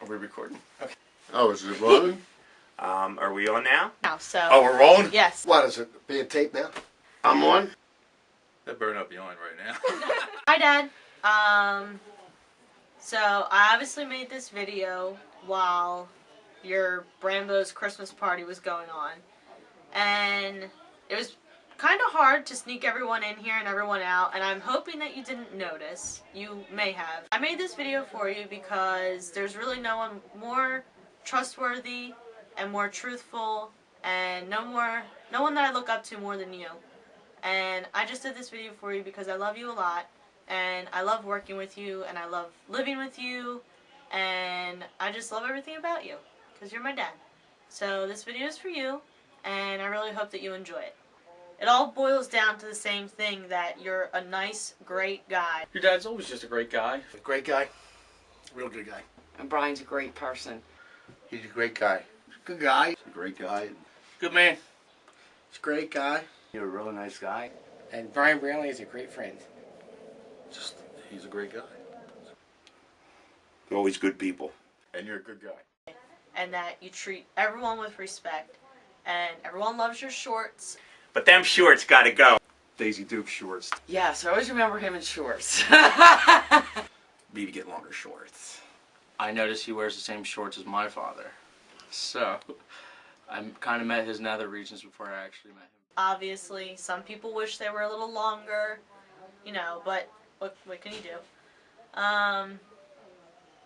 Are we recording? Okay. Oh, is it rolling? Are we on now? Now, so. Oh, we're rolling? Yes. What is it? Being taped now? I'm on? That better not be on right now. Hi, Dad. So I obviously made this video while your Brambo's Christmas party was going on. And it was kind of hard to sneak everyone in here and everyone out, and I'm hoping that you didn't notice. You may have. I made this video for you because there's really no one more trustworthy and more truthful and no one that I look up to more than you. And I just did this video for you because I love you a lot, and I love working with you, and I love living with you, and I just love everything about you because you're my dad. So this video is for you, and I really hope that you enjoy it. It all boils down to the same thing, that you're a nice, great guy. Your dad's always just a great guy. A great guy. Real good guy. And Brian's a great person. He's a great guy. Good guy. He's a great guy. Good man. He's a great guy. You're a really nice guy. And Brian Brownlee is a great friend. He's a great guy. You're always good people. And you're a good guy. And that you treat everyone with respect, and everyone loves your shorts. But them shorts gotta go. Daisy Duke shorts. Yes, I always remember him in shorts. Maybe get longer shorts. I noticed he wears the same shorts as my father. So, I kind of met his nether regions before I actually met him. Obviously, some people wish they were a little longer, you know, but what can you do?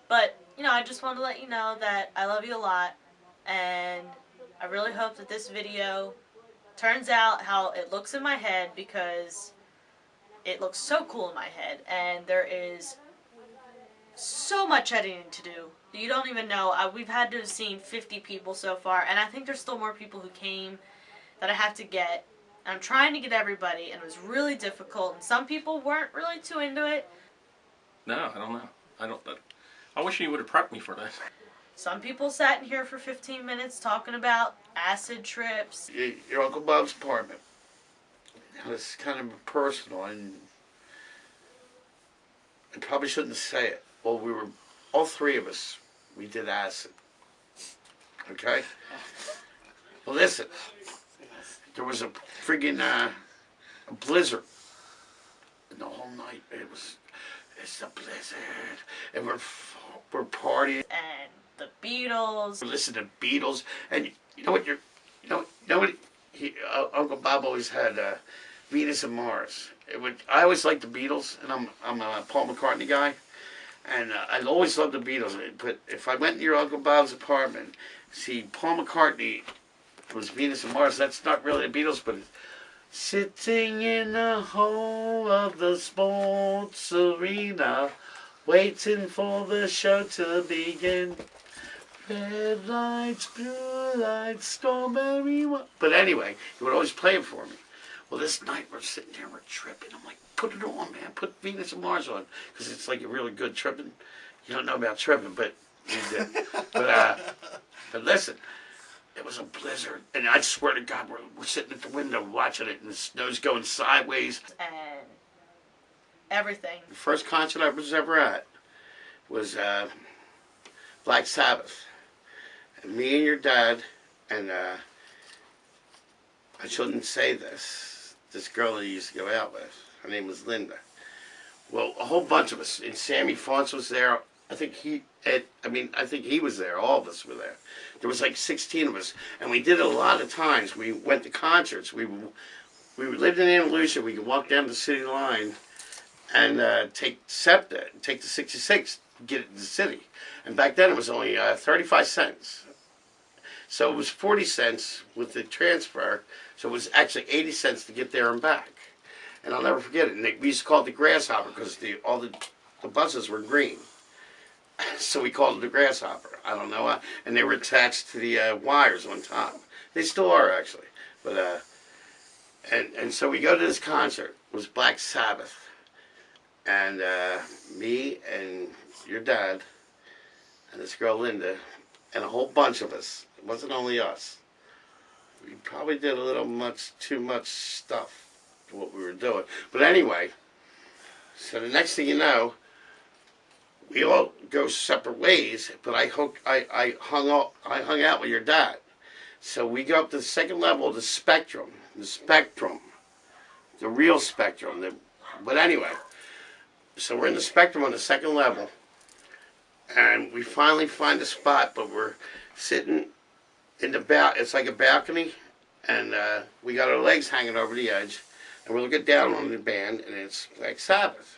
But, you know, I just wanted to let you know that I love you a lot, and I really hope that this video turns out how it looks in my head, because it looks so cool in my head, and there is so much editing to do. You don't even know. We've had to have seen 50 people so far, and I think there's still more people who came that I have to get. I'm trying to get everybody, and it was really difficult, and some people weren't really too into it. No, I don't know. I wish you would have prepped me for this. Some people sat in here for 15 minutes talking about acid trips. Your Uncle Bob's apartment. Now, it's kind of personal, and I probably shouldn't say it. Well, all three of us, we did acid. Okay? Well, listen. There was a friggin' a blizzard. And the whole night, it's a blizzard. And we're partying. And the Beatles. We listened to Beatles. And you know what Uncle Bob always had Venus and Mars. I always liked the Beatles, and I'm a Paul McCartney guy. And I always loved the Beatles. But if I went to your Uncle Bob's apartment, see, Paul McCartney was Venus and Mars. That's not really the Beatles, but it's sitting in the hole of the sports arena, waiting for the show to begin. Red lights, blue lights, strawberry wine. But anyway, he would always play it for me. Well, this night we're sitting there, we're tripping. I'm like, put it on, man. Put Venus and Mars on. Because it's like a really good tripping. You don't know about tripping, but you did. But listen, it was a blizzard. And I swear to God, we're sitting at the window watching it, and the snow's going sideways. And everything. The first concert I was ever at was Black Sabbath. And me and your dad, and I shouldn't say this girl that he used to go out with, her name was Linda. Well, a whole bunch of us, and Sammy Fonts was there. I think he was there. All of us were there. There was like 16 of us, and we did it a lot of times. We went to concerts. We lived in Anna Lucia. We could walk down the city line and take SEPTA, take the 66, get it to the city. And back then it was only 35 cents. So it was 40 cents with the transfer. So it was actually 80 cents to get there and back. And I'll never forget it. And we used to call it the Grasshopper because all the buses were green. So we called it the Grasshopper. I don't know why. And they were attached to the wires on top. They still are, actually. But and so we go to this concert. It was Black Sabbath. And me and your dad and this girl Linda and a whole bunch of us. It wasn't only us. We probably did a little too much stuff to what we were doing. But anyway, so the next thing you know, we all go separate ways, but I hung out with your dad. So we go up to the second level of the spectrum, the real spectrum. But anyway, so we're in the spectrum on the second level, and we finally find a spot, but we're sitting in the it's like a balcony, and we got our legs hanging over the edge, and we're looking down on the band, and it's Black Sabbath.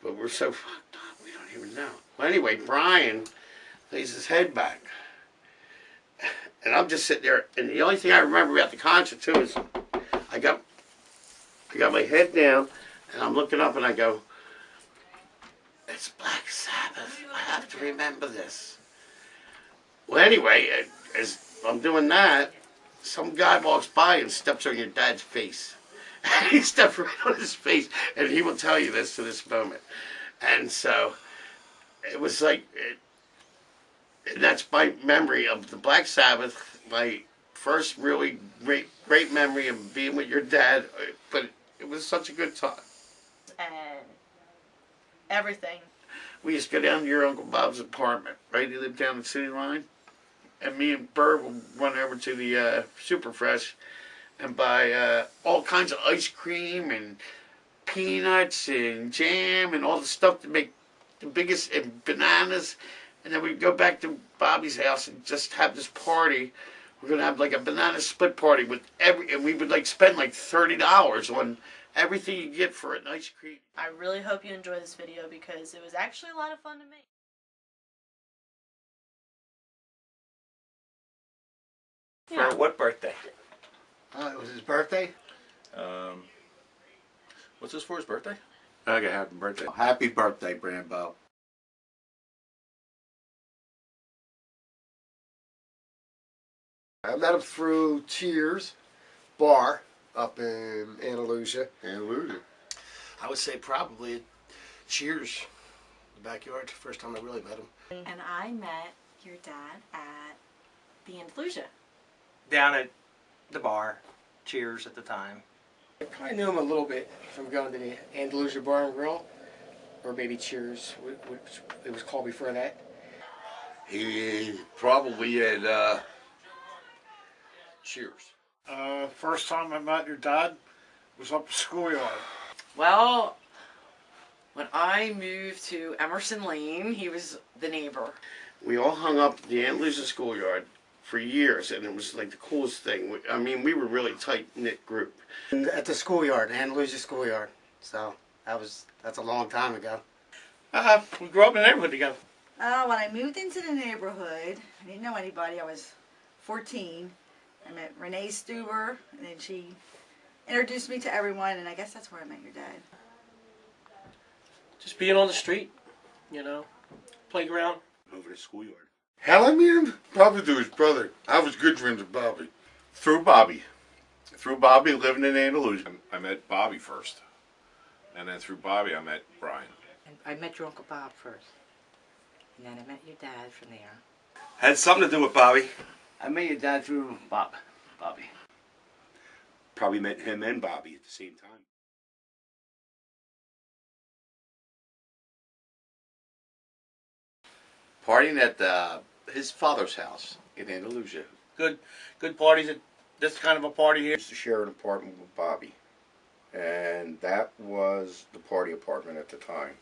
But we're so fucked up, we don't even know. Well, anyway, Brian lays his head back. And I'm just sitting there, and the only thing I remember about the concert, too, is I got my head down, and I'm looking up, and I go, it's Black Sabbath. I have to remember this. Well, anyway, as I'm doing that, some guy walks by and steps on your dad's face. He stepped right on his face, and he will tell you this to this moment. And so it was like, that's my memory of the Black Sabbath, my first really great memory of being with your dad, but it was such a good time. And everything. We used to go down to your Uncle Bob's apartment, right? He lived down the city line. And me and Bird would run over to the Super Fresh and buy all kinds of ice cream and peanuts and jam and all the stuff to make the biggest, and bananas. And then we'd go back to Bobby's house and just have this party. We're going to have like a banana split party with and we would like spend like $30 on everything you get for an ice cream. I really hope you enjoy this video because it was actually a lot of fun to make. For what birthday? It was his birthday. What's this for his birthday? Okay, happy birthday. Happy birthday, Brambo. I met him through Cheers Bar up in Andalusia. Andalusia. I would say probably Cheers, the backyard, first time I really met him. And I met your dad at the Andalusia. Down at the bar, Cheers at the time. I probably knew him a little bit from going to the Andalusia Bar and Grill, or maybe Cheers, which it was called before that. He probably had Cheers. First time I met your dad was up the schoolyard. Well, when I moved to Emerson Lane, he was the neighbor. We all hung up at the Andalusia schoolyard for years, and it was like the coolest thing. I mean, we were really tight-knit group. At the schoolyard, Andalusia schoolyard. So that's a long time ago. We grew up in the neighborhood together. When I moved into the neighborhood, I didn't know anybody. I was 14. I met Renee Stuber, and then she introduced me to everyone, and I guess that's where I met your dad. Just being on the street, you know, playground. Over the schoolyard. Hell, I meet him probably through his brother. I was good friends with Bobby. Through Bobby. Through Bobby living in Andalusia. I met Bobby first. And then through Bobby, I met Brian. And I met your Uncle Bob first. And then I met your dad from there. Had something to do with Bobby. I met your dad through Bobby. Probably met him and Bobby at the same time. Partying at his father's house in Andalusia. Good parties at this kind of a party here. Used to share an apartment with Bobby. And that was the party apartment at the time.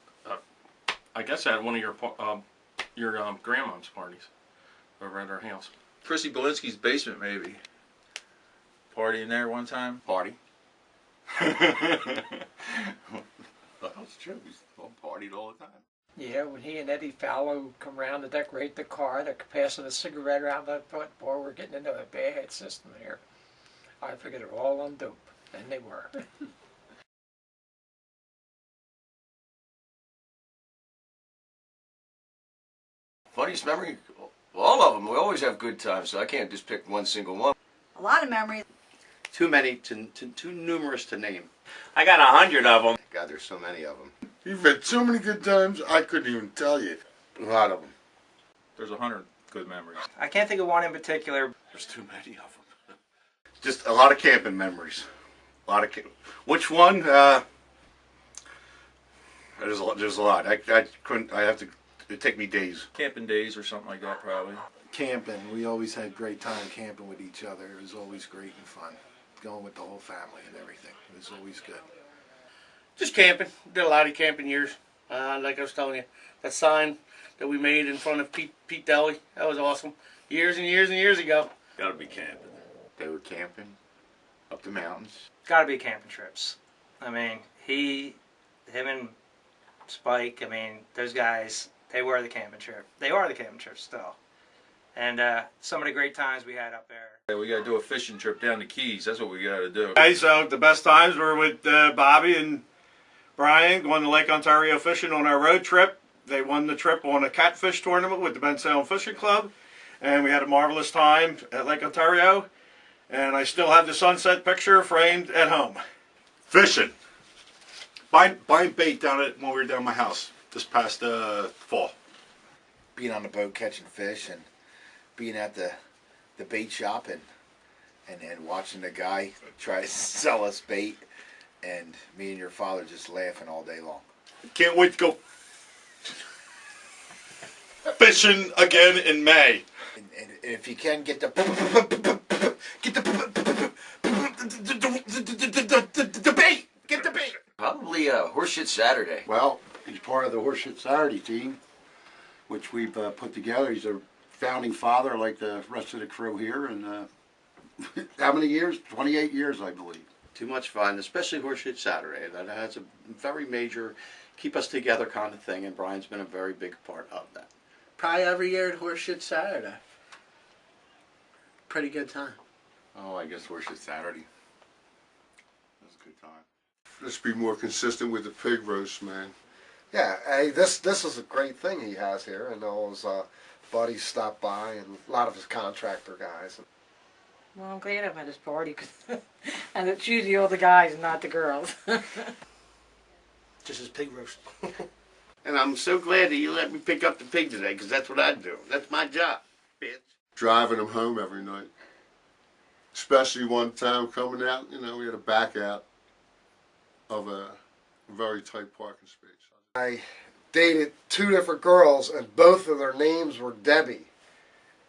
I guess at one of your grandmom's parties over at her house. Chrissy Belinsky's basement, maybe. Party in there one time. Party. That's true. We all partied all the time. Yeah, when he and Eddie Fallow come around to decorate the car, they're passing a cigarette around the front. Boy, we're getting into a bad system here. I figured they're all on dope, and they were. Funniest memory? All of them. We always have good times, so I can't just pick one single one. A lot of memories. Too many, too numerous to name. I got 100 of them. God, there's so many of them. You've had so many good times, I couldn't even tell you. A lot of them. There's 100 good memories. I can't think of one in particular. There's too many of them. Just a lot of camping memories. A lot of Which one? I There's a lot. I couldn't. I have to. It'd take me days. Camping days or something like that, probably. Camping. We always had a great time camping with each other. It was always great and fun. Going with the whole family and everything. It was always good. Just camping. Did a lot of camping years. Like I was telling you, that sign that we made in front of Pete Deli, that was awesome. Years and years and years ago. Gotta be camping. They were camping up the mountains. Gotta be camping trips. I mean, him and Spike, I mean, those guys, they were the camping trip. They are the camping trip still. And some of the great times we had up there. Yeah, we gotta do a fishing trip down the Keys. That's what we gotta do. Okay, so the best times were with Bobby and Brian going to Lake Ontario fishing on our road trip. They won the trip on a catfish tournament with the Ben Salem Fishing Club. And we had a marvelous time at Lake Ontario. And I still have the sunset picture framed at home. Fishing. Buying bait down at when we were down at my house this past fall. Being on the boat catching fish and being at the bait shop and watching the guy try to sell us bait, and me and your father just laughing all day long. Can't wait to go fishing again in May. And if you can get the bait, get the bait. Probably Horseshit Saturday. Well, he's part of the Horseshit Saturday team, which we've put together. He's a founding father like the rest of the crew here, and how many years? 28 years, I believe. Too much fun, especially Horseshit Saturday. That has a very major keep us together kind of thing, and Brian's been a very big part of that. Probably every year at Horseshit Saturday. Pretty good time. Oh, I guess Horseshit Saturday. That's a good time. Let's be more consistent with the pig roast, man. Yeah, hey, this is a great thing he has here, and all his buddies stop by, and a lot of his contractor guys. Well, I'm glad I'm at his party, and it's usually all the guys, not the girls. Just his pig roast. And I'm so glad that you let me pick up the pig today, because that's what I do. That's my job, bitch. Driving him home every night. Especially one time coming out, you know, we had a back out of a very tight parking space. I dated two different girls, and both of their names were Debbie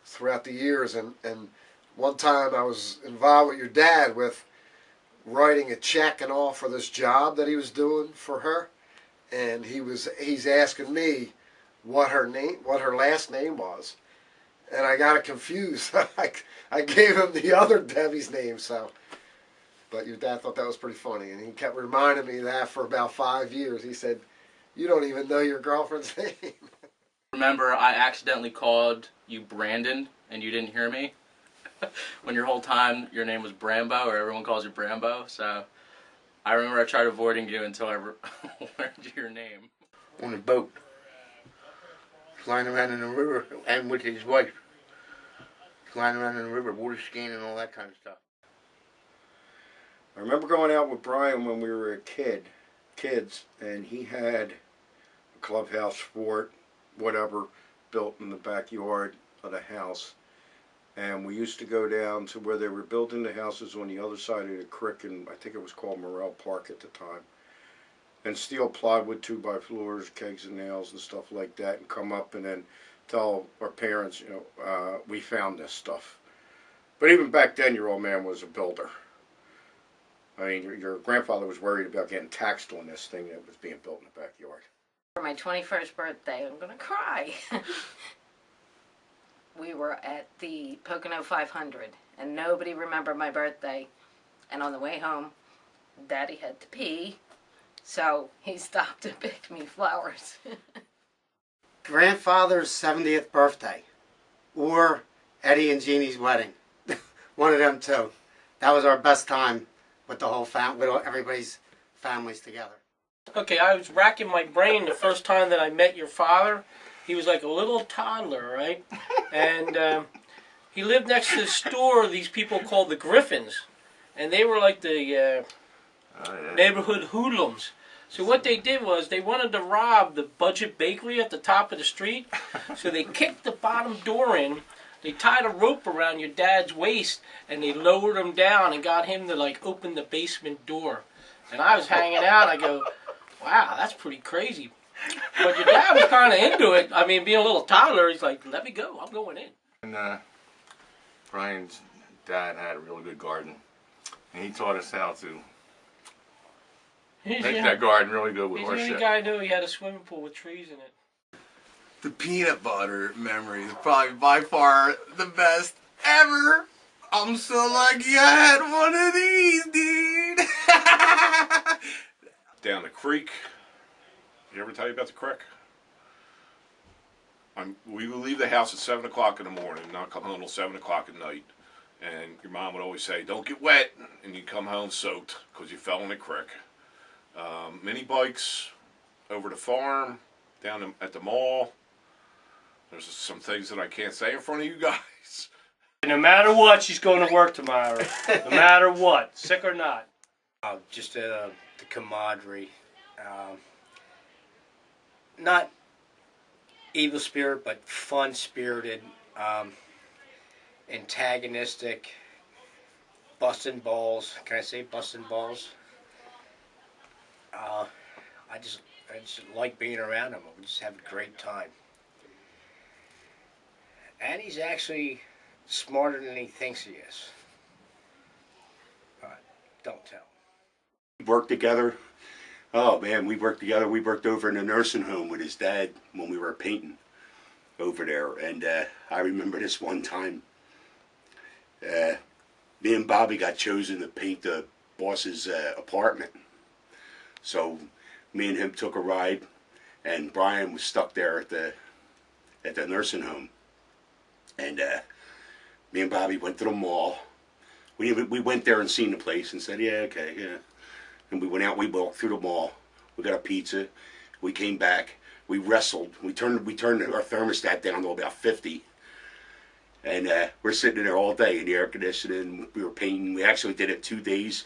throughout the years. And one time I was involved with your dad with writing a check and all for this job that he was doing for her. And he's asking me what her last name was. And I got it confused. I gave him the other Debbie's name, so. But your dad thought that was pretty funny, and he kept reminding me of that for about 5 years. He said, "You don't even know your girlfriend's name." Remember, I accidentally called you Brandon, and you didn't hear me? When your whole time your name was Brambo, or everyone calls you Brambo. So I remember I tried avoiding you until I learned your name. On a boat. Flying around in the river, and with his wife. Flying around in the river, water skiing and all that kind of stuff. I remember going out with Brian when we were kids, and he had a clubhouse fort, whatever, built in the backyard of the house. And we used to go down to where they were building the houses on the other side of the creek, and I think it was called Morrell Park at the time. And steal plywood 2x4s, kegs and nails and stuff like that, and come up and then tell our parents, you know, we found this stuff. But even back then, your old man was a builder. I mean, your grandfather was worried about getting taxed on this thing that was being built in the backyard. For my 21st birthday, I'm going to cry. We were at the Pocono 500, and nobody remembered my birthday. And on the way home, Daddy had to pee, so he stopped to pick me flowers. Grandfather's 70th birthday, or Eddie and Jeannie's wedding. One of them two. That was our best time with the whole with everybody's families together. Okay, I was racking my brain the first time that I met your father. He was like a little toddler, right? And he lived next to the store these people called the Griffins. And they were like the neighborhood hoodlums. So what they did was they wanted to rob the Budget Bakery at the top of the street. So they kicked the bottom door in. They tied a rope around your dad's waist, and they lowered him down and got him to like open the basement door. And I was hanging out. I go, Wow, that's pretty crazy. But your dad was kind of into it. I mean, being a little toddler, he's like, let me go. I'm going in. And Brian's dad had a really good garden. And he taught us how to make that garden really good with He's horse the only shit. guy I knew he had a swimming pool with trees in it. The peanut butter memory is probably by far the best ever. I'm so lucky I had one of these, dude. Down the creek. Did I ever tell you about the creek? We would leave the house at 7 o'clock in the morning, not come home until 7 o'clock at night. And your mom would always say, don't get wet, and you'd come home soaked because you fell in the creek. Mini bikes over the farm, down at the mall. There's some things that I can't say in front of you guys. No matter what, she's going to work tomorrow. No matter what, sick or not. Just the camaraderie. Not evil spirit, but fun-spirited, antagonistic, busting balls. Can I say busting balls? I just like being around him. We just have a great time. And he's actually smarter than he thinks he is. But don't tell. We worked together. Oh man, we worked together. We worked over in a nursing home with his dad when we were painting over there. And I remember this one time. Me and Bobby got chosen to paint the boss's apartment. So me and him took a ride, and Brian was stuck there at the nursing home. And me and Bobby went to the mall. We went there and seen the place and said, yeah, okay, yeah. And we went out, we walked through the mall. We got a pizza. We came back. We wrestled. We turned our thermostat down to about 50. And we're sitting there all day in the air conditioning. We were painting. We actually did it 2 days.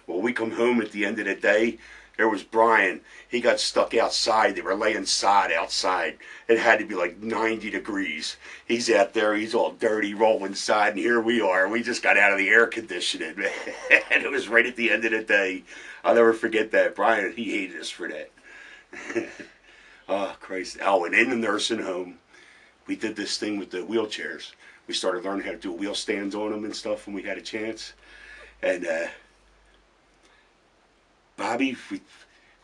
Well, we come home at the end of the day. There was Brian. He got stuck outside. They were laying sod outside. It had to be like 90 degrees. He's out there. He's all dirty, rolling sod. And here we are. We just got out of the air conditioning. And it was right at the end of the day. I'll never forget that. Brian, he hated us for that. Oh, Christ. Oh, and in the nursing home, we did this thing with the wheelchairs. We started learning how to do wheel stands on them and stuff when we had a chance. And Bobby,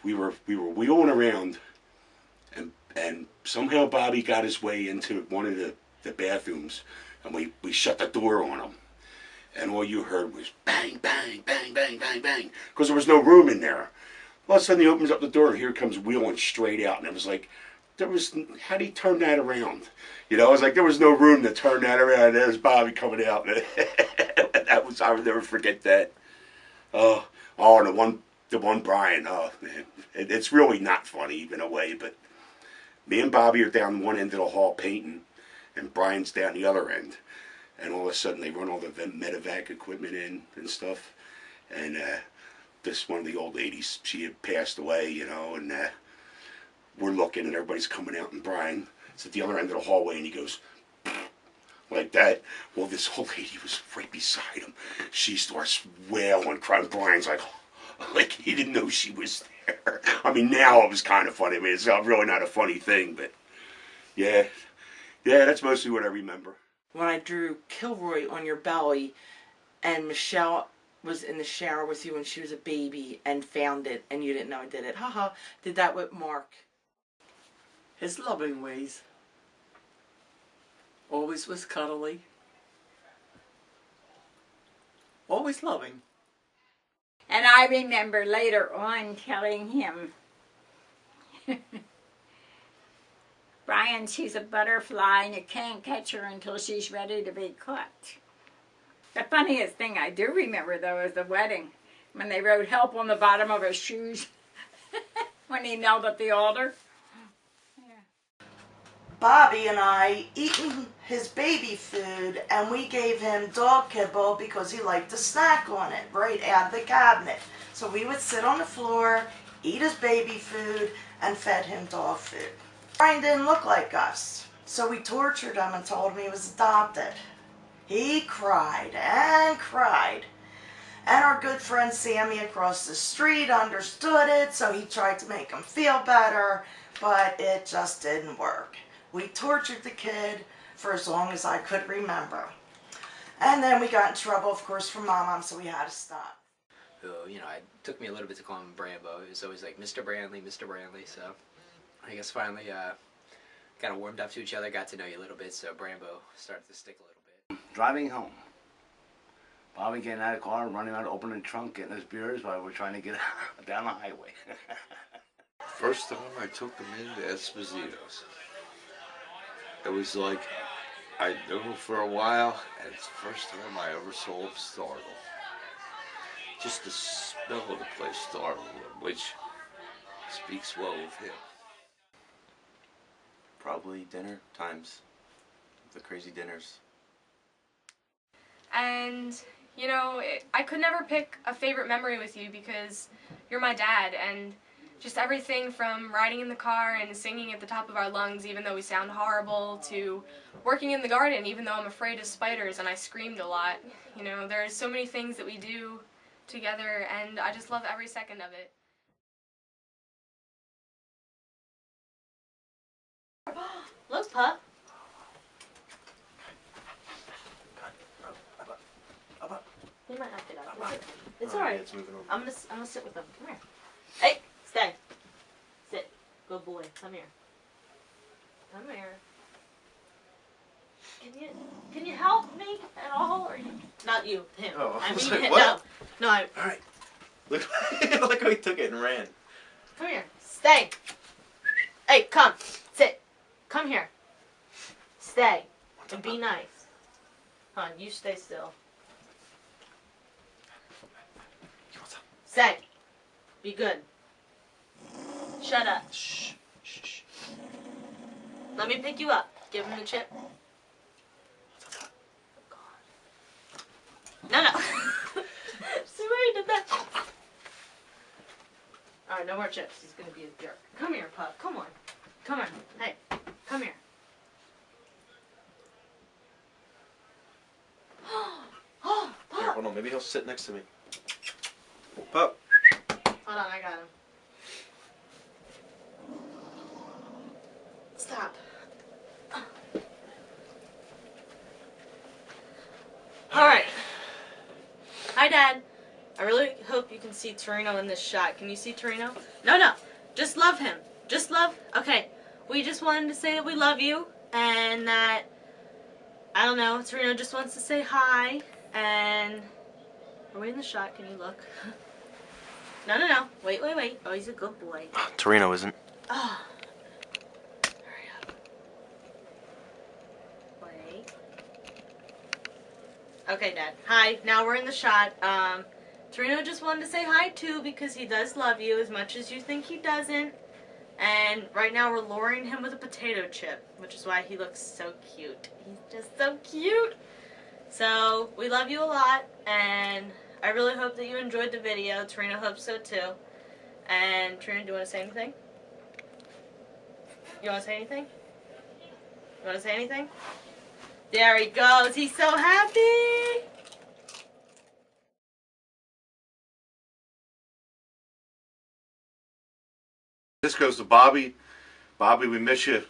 we were wheeling around, and somehow Bobby got his way into one of the bathrooms, and we shut the door on him. And all you heard was bang, bang, bang, bang, bang, bang, because there was no room in there. All of a sudden he opens up the door, and here comes wheeling straight out, and it was like, how do you turn that around? You know, it was like there was no room to turn that around, and there's Bobby coming out. I would never forget that. Oh, and the one Brian, oh man, it's really not funny even a way, but me and Bobby are down one end of the hall painting, and Brian's down the other end, and all of a sudden they run all the medevac equipment in and stuff, and this one of the old ladies, she had passed away, you know, and we're looking and everybody's coming out, and Brian is at the other end of the hallway, and he goes like that. Well, this old lady was right beside him. She starts wailing, crying. Brian's like he didn't know she was there. I mean, now it was kind of funny. I mean, it's really not a funny thing, but yeah, that's mostly what I remember. When I drew Kilroy on your belly, and Michelle was in the shower with you when she was a baby and found it, and you didn't know I did it. Haha, did that with Mark. His loving ways. Always was cuddly. Always loving. And I remember later on telling him, Brian, she's a butterfly and you can't catch her until she's ready to be caught. The funniest thing I do remember, though, is the wedding, when they wrote help on the bottom of his shoes when he knelt at the altar. Bobby and I eating his baby food, and we gave him dog kibble because he liked to snack on it right out of the cabinet. So we would sit on the floor, eat his baby food, and fed him dog food. Brian didn't look like us, so we tortured him and told him he was adopted. He cried and cried. And our good friend Sammy across the street understood it, so he tried to make him feel better, but it just didn't work. We tortured the kid for as long as I could remember. And then we got in trouble, of course, from Mom, so we had to stop. Who, you know, it took me a little bit to call him Brambo. It was always like Mr. Brandley, Mr. Brandley. So I guess finally kind of warmed up to each other, got to know you a little bit, so Brambo started to stick a little bit. Driving home. Bobby getting out of the car, running out, opening the trunk, getting his beers while we're trying to get down the highway. First time I took him into Esposito's, it was like I knew him for a while, and it's the first time I ever saw him startled. Just the smell of the place startled him, which speaks well of him. Probably dinner times, the crazy dinners. And, you know, I could never pick a favorite memory with you because you're my dad, and just everything from riding in the car and singing at the top of our lungs even though we sound horrible, to working in the garden even though I'm afraid of spiders and I screamed a lot. You know, there's so many things that we do together, and I just love every second of it. Look, pup. He might not get up. It's alright. I'm gonna sit with him. Come here. Hey, stay. Sit. Good boy. Come here. Come here. Can you help me at all, or you? Not you. Him. Oh, I mean, like, him. what? No. I, All right. Look how he took it and ran. Come here. Stay. Hey, come. Sit. Come here. Stay. And be nice. Hon, you stay still. Stay. Be good. Shut up. Shh. Shh. Let me pick you up. Give him the chip. No, no. See where he did that? Alright, no more chips. He's gonna be a jerk. Come here, pup. Come on. Come on. Hey, come here. Oh, Here, pup. hold on. Maybe he'll sit next to me. Pup. Hold on, I got him. Stop. Alright. Hi, Dad. I really hope you can see Torino in this shot. Can you see Torino? No, no. Just love him. Just love. Okay. We just wanted to say that we love you and that, I don't know, Torino just wants to say hi. And are we in the shot? Can you look? No, no, no. Wait, wait, wait. Oh, he's a good boy. Torino isn't. Oh. Hurry up. Wait. Okay, Dad. Hi. Now we're in the shot. Torino just wanted to say hi too because he does love you as much as you think he doesn't. And right now we're luring him with a potato chip, which is why he looks so cute. He's just so cute. So we love you a lot, and I really hope that you enjoyed the video. Torino hopes so too. And Torino, do you want to say anything? You want to say anything? You want to say anything? There he goes. He's so happy. This goes to Bobby. Bobby, we miss you.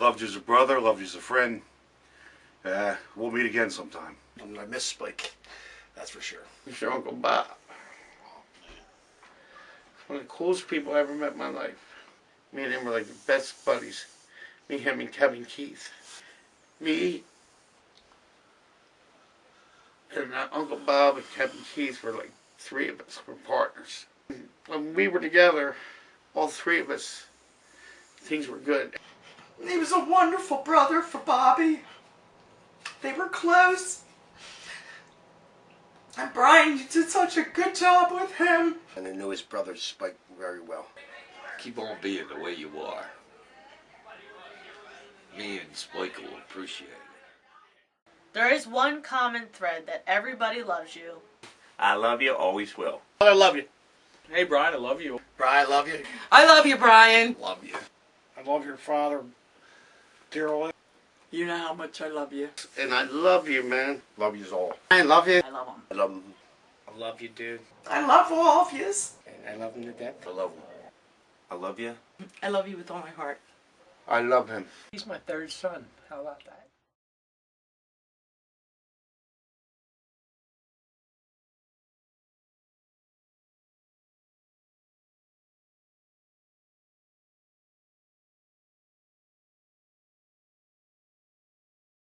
Loved you as a brother, loved you as a friend. We'll meet again sometime. I miss Spike. That's for sure. It's your Uncle Bob. One of the coolest people I ever met in my life. Me and him were like the best buddies. Me, him, and Kevin Keith. Me and Uncle Bob and Kevin Keith were like three of us. Were partners. When we were together, all three of us, things were good. He was a wonderful brother for Bobby. They were close. And Brian, you did such a good job with him. And I knew his brother Spike very well. Keep on being the way you are. Me and Spike will appreciate it. There is one common thread that everybody loves you. I love you, always will. I love you. Hey, Brian, I love you. Brian, I love you. I love you, Brian. Love you. I love your father, Daryl. You know how much I love you. And I love you, man. Love you all. I love you. I love him. I love him. I love you, dude. I love all of yous. And I love him to death. I love him. I love you. I love you with all my heart. I love him. He's my third son. How about that?